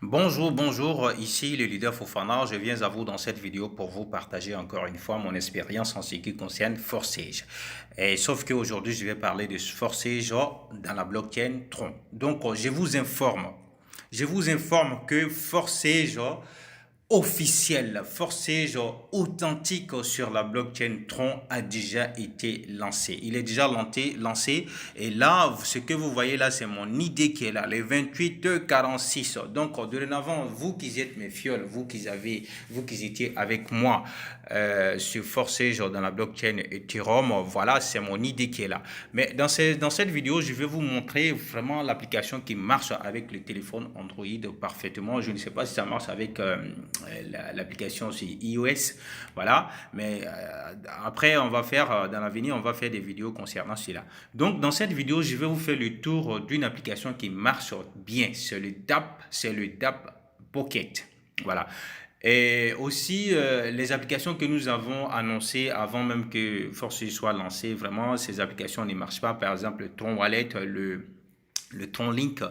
Bonjour, bonjour, ici le leader Fofana. Je viens à vous dans cette vidéo pour vous partager encore une fois mon expérience en ce qui concerne Forsage. Et sauf qu'aujourd'hui, je vais parler de Forsage dans la blockchain Tron. Donc, je vous informe que Forsage officiel, forcé, genre authentique sur la blockchain Tron a déjà été lancé. Il est déjà lancé et là, ce que vous voyez là, c'est mon idée qui est là, les 2846. Donc, dorénavant, vous qui êtes mes fioles, vous qui étiez avec moi sur Forcé, genre dans la blockchain Ethereum, voilà, c'est mon idée qui est là. Mais dans cette vidéo, je vais vous montrer vraiment l'application qui marche avec le téléphone Android parfaitement. Je ne sais pas si ça marche avec l'application sur iOS, voilà. Mais après, on va faire, dans l'avenir, on va faire des vidéos concernant cela. Donc, dans cette vidéo, je vais vous faire le tour d'une application qui marche bien. C'est le DAP Pocket. Voilà. Et aussi, les applications que nous avons annoncées avant même que Force soit lancée, vraiment, ces applications ne marchent pas. Par exemple, le Tron Wallet, le Tron Link,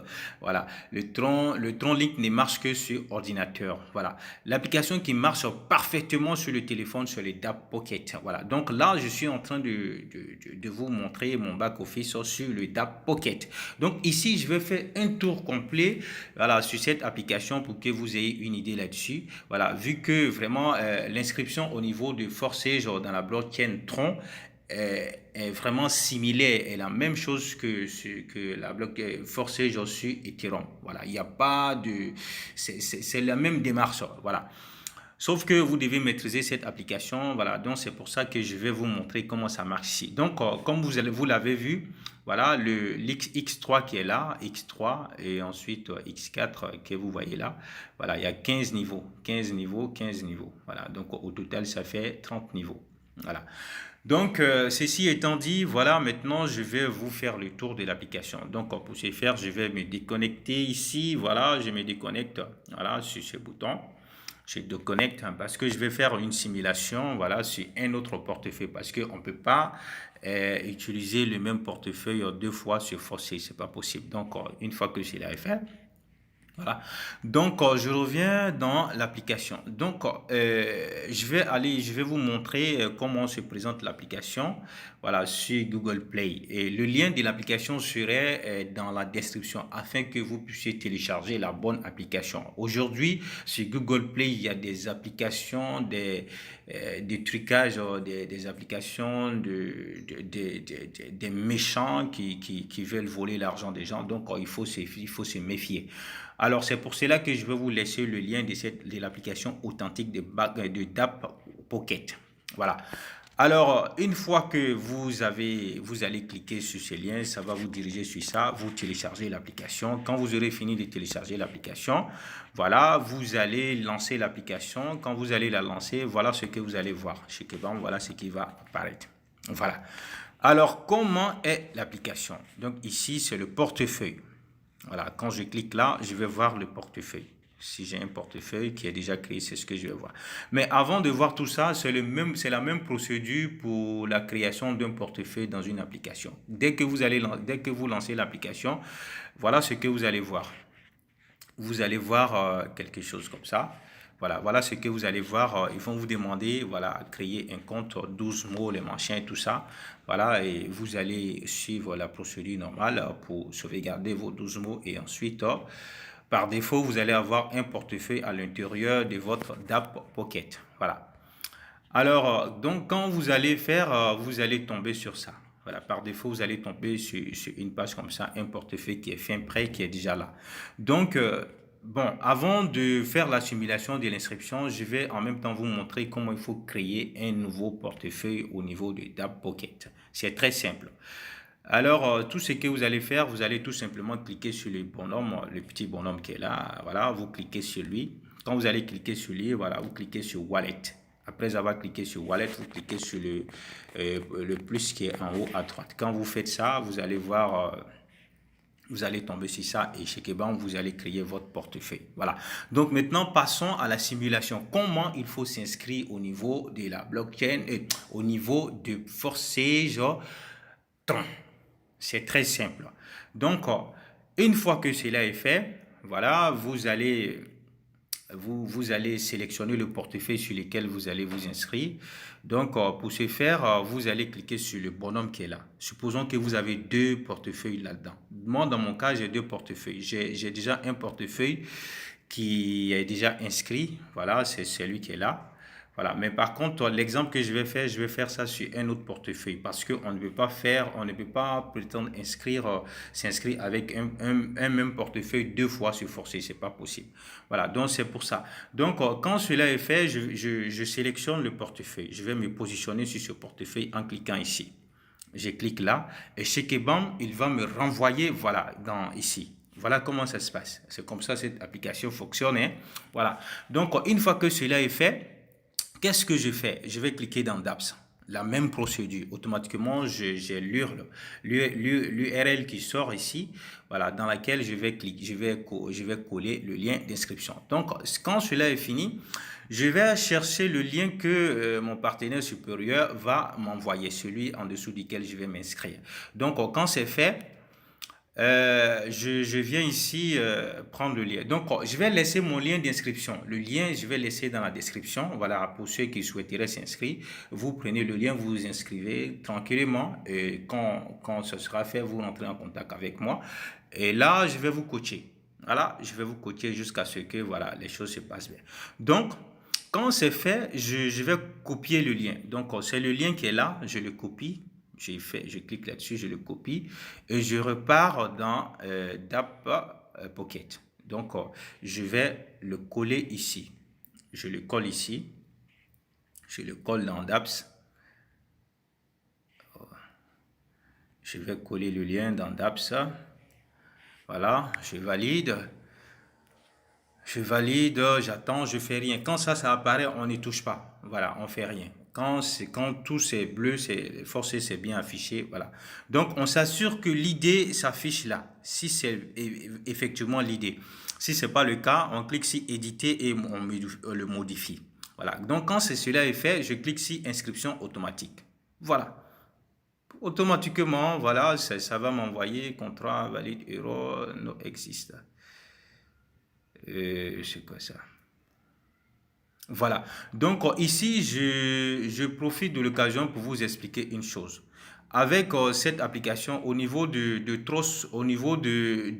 voilà. Le Tron Link ne marche que sur ordinateur, voilà. L'application qui marche parfaitement sur le téléphone, sur les DAP Pocket, voilà. Donc là, je suis en train de vous montrer mon back-office sur le DAP Pocket. Donc ici, je vais faire un tour complet, voilà, sur cette application pour que vous ayez une idée là-dessus. Voilà, vu que vraiment l'inscription au niveau de Forsage dans la blockchain Tron est vraiment similaire, est la même chose que la bloc forcée sur Ethereum. Voilà, il n'y a pas de, c'est la même démarche. Voilà. Sauf que vous devez maîtriser cette application. Voilà, donc c'est pour ça que je vais vous montrer comment ça marche ici. Donc, comme vous l'avez vu, voilà le X3 qui est là, X3 et ensuite X4 que vous voyez là. Voilà, il y a 15 niveaux, 15 niveaux, 15 niveaux. Voilà, donc au total, ça fait 30 niveaux. Voilà. Donc, ceci étant dit, voilà, maintenant, je vais vous faire le tour de l'application. Donc, pour ce faire, je vais me déconnecter ici. Voilà, je me déconnecte, voilà, sur ce bouton. Je déconnecte parce que je vais faire une simulation, voilà, sur un autre portefeuille parce qu'on ne peut pas utiliser le même portefeuille deux fois sur Forcé, c'est pas possible. Donc, une fois que cela est fait, voilà. Donc, je reviens dans l'application. Donc, je vais vous montrer comment se présente l'application. Voilà, sur Google Play. Et le lien de l'application serait dans la description afin que vous puissiez télécharger la bonne application. Aujourd'hui, sur Google Play, il y a des applications, des trucages, des applications des méchants qui veulent voler l'argent des gens. Donc, il faut se méfier. Alors, c'est pour cela que je vais vous laisser le lien de l'application authentique de DAP Pocket. Voilà. Alors, une fois que vous allez cliquer sur ce lien, ça va vous diriger sur ça, vous téléchargez l'application. Quand vous aurez fini de télécharger l'application, voilà, vous allez lancer l'application. Quand vous allez la lancer, voilà ce que vous allez voir. Chez Kebam, voilà ce qui va apparaître. Voilà. Alors, comment est l'application? Donc, ici, c'est le portefeuille. Voilà, quand je clique là, je vais voir le portefeuille. Si j'ai un portefeuille qui est déjà créé, c'est ce que je vais voir. Mais avant de voir tout ça, c'est la même procédure pour la création d'un portefeuille dans une application. Dès que vous lancez l'application, voilà ce que vous allez voir. Vous allez voir quelque chose comme ça. Voilà, voilà ce que vous allez voir. Ils vont vous demander, voilà, créer un compte, 12 mots, les machins, tout ça. Voilà, et vous allez suivre la procédure normale pour sauvegarder vos 12 mots. Et ensuite, par défaut, vous allez avoir un portefeuille à l'intérieur de votre DAP Pocket. Voilà. Alors, donc, quand vous allez faire, vous allez tomber sur ça. Voilà, par défaut, vous allez tomber sur une page comme ça, un portefeuille qui est fin prêt, qui est déjà là. Donc, bon, avant de faire la simulation de l'inscription, je vais en même temps vous montrer comment il faut créer un nouveau portefeuille au niveau de DAP Pocket. C'est très simple. Alors, tout ce que vous allez faire, vous allez tout simplement cliquer sur le bonhomme, le petit bonhomme qui est là. Voilà, vous cliquez sur lui. Quand vous allez cliquer sur lui, voilà, vous cliquez sur Wallet. Après avoir cliqué sur Wallet, vous cliquez sur le plus qui est en haut à droite. Quand vous faites ça, vous allez voir, vous allez tomber sur ça et chez Keban, vous allez créer votre portefeuille. Voilà. Donc maintenant, passons à la simulation. Comment il faut s'inscrire au niveau de la blockchain et au niveau de Forsage Tron. C'est très simple. Donc, une fois que cela est fait, voilà, vous allez sélectionner le portefeuille sur lequel vous allez vous inscrire. Donc, pour ce faire, vous allez cliquer sur le bonhomme qui est là. Supposons que vous avez deux portefeuilles là-dedans. Moi, dans mon cas, j'ai deux portefeuilles. J'ai déjà un portefeuille qui est déjà inscrit. Voilà, c'est celui qui est là. Voilà. Mais par contre, l'exemple que je vais faire ça sur un autre portefeuille parce qu'on ne peut pas prétendre s'inscrire avec un même portefeuille deux fois sur Forcé. C'est pas possible. Voilà. Donc, c'est pour ça. Donc, quand cela est fait, je sélectionne le portefeuille. Je vais me positionner sur ce portefeuille en cliquant ici. Je clique là et chez Kebam, il va me renvoyer, voilà, ici. Voilà comment ça se passe. C'est comme ça cette application fonctionne. Hein? Voilà. Donc, une fois que cela est fait, qu'est-ce que je fais? Je vais cliquer dans DApps. La même procédure. Automatiquement, j'ai l'URL qui sort ici, voilà, dans laquelle je vais coller le lien d'inscription. Donc, quand cela est fini, je vais chercher le lien que mon partenaire supérieur va m'envoyer, celui en dessous duquel je vais m'inscrire. Donc, quand c'est fait, je viens ici prendre le lien. Donc, je vais laisser mon lien d'inscription. Le lien, je vais laisser dans la description. Voilà, pour ceux qui souhaiteraient s'inscrire. Vous prenez le lien, vous vous inscrivez tranquillement. Et quand ce sera fait, vous rentrez en contact avec moi. Et là, je vais vous coacher. Voilà, je vais vous coacher jusqu'à ce que voilà, les choses se passent bien. Donc, quand c'est fait, je vais copier le lien. Donc, c'est le lien qui est là. Je le copie. Je clique là-dessus, je le copie et je repars dans DAP Pocket. Donc, je vais le coller ici. Je le colle ici. Je le colle dans DApps. Je vais coller le lien dans DApps. Voilà, je valide. Je valide, j'attends, je fais rien. Quand ça apparaît, on ne touche pas. Voilà, on fait rien. Quand tout c'est bleu, c'est forcé, c'est bien affiché. Voilà. Donc, on s'assure que l'idée s'affiche là. Si c'est effectivement l'idée. Si ce n'est pas le cas, on clique sur éditer et on le modifie. Voilà. Donc, quand cela est fait, je clique sur inscription automatique. Voilà. Automatiquement, voilà, ça va m'envoyer contrat valide euro no existe. C'est quoi ça? Voilà. Donc ici, je profite de l'occasion pour vous expliquer une chose. Avec cette application, au niveau de Tross, au niveau de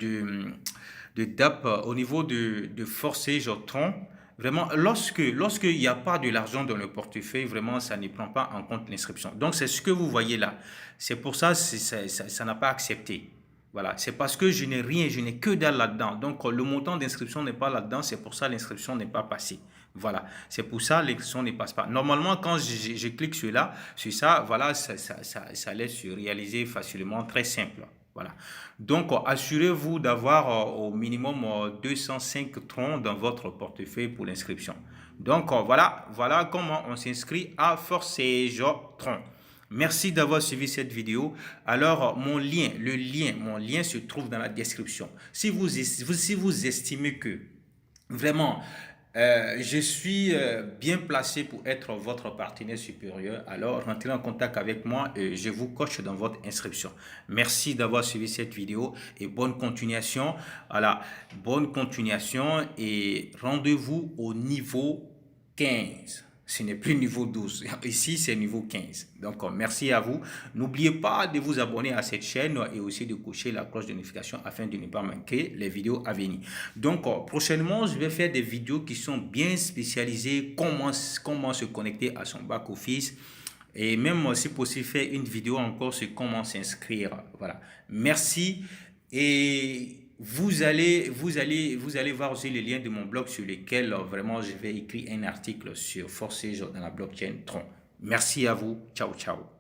DAP, au niveau de Forcé Tron, vraiment, lorsqu'il n'y a pas de l'argent dans le portefeuille, vraiment, ça ne prend pas en compte l'inscription. Donc, c'est ce que vous voyez là. C'est pour ça ça n'a pas accepté. Voilà, c'est parce que je n'ai rien, je n'ai que dalle là-dedans. Donc, le montant d'inscription n'est pas là-dedans, c'est pour ça l'inscription n'est pas passée. Voilà, c'est pour ça l'inscription ne passe pas. Normalement, quand je clique sur ça, voilà, ça laisse se réaliser facilement, très simple. Voilà. Donc, assurez-vous d'avoir au minimum 205 troncs dans votre portefeuille pour l'inscription. Donc, voilà comment on s'inscrit à Forcé Tron. Merci d'avoir suivi cette vidéo. Alors, mon lien se trouve dans la description. Si vous estimez que vraiment je suis bien placé pour être votre partenaire supérieur, alors rentrez en contact avec moi et je vous coach dans votre inscription. Merci d'avoir suivi cette vidéo et bonne continuation. Voilà, bonne continuation et rendez-vous au niveau 15. Ce n'est plus niveau 12. Ici, c'est niveau 15. Donc, merci à vous. N'oubliez pas de vous abonner à cette chaîne et aussi de cocher la cloche de notification afin de ne pas manquer les vidéos à venir. Donc, prochainement, je vais faire des vidéos qui sont bien spécialisées. Comment se connecter à son back-office. Et même, si possible, faire une vidéo encore sur comment s'inscrire. Voilà. Merci et vous allez voir aussi le lien de mon blog sur lequel vraiment je vais écrire un article sur Forcé dans la blockchain Tron. Merci à vous. Ciao, ciao.